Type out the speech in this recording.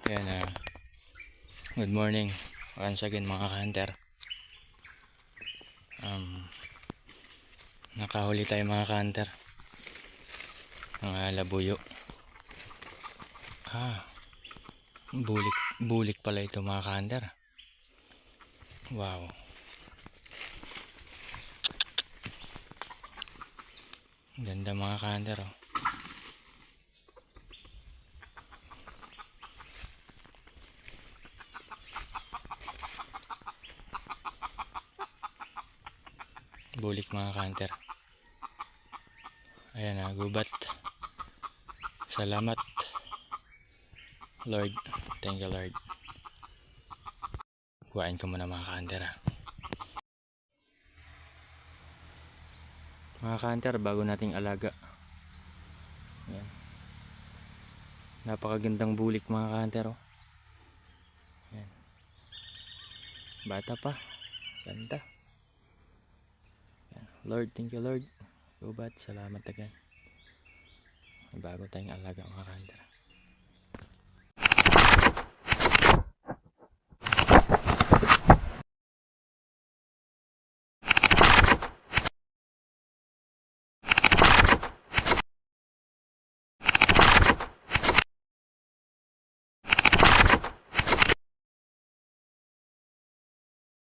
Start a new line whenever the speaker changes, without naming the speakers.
Ayan, good morning once again mga ka-hunter. Nakahuli tayo mga ka-hunter ng labuyo. Bulik pala ito mga ka-hunter. Wow, ganda mga ka-hunter, oh. Bulik mga ka-hunter. Ayan, gubat. Salamat Lord, thank you Lord. Kuhain ko muna mga ka-hunter, mga ka-hunter, bago nating alaga. Ayan. Napakagandang bulik mga ka-hunter, oh. Ayan. Bata pa, ganda. Ayan. Lord, thank you Lord. Gubat, salamat again. Bago tayong alaga mga ka-hunter.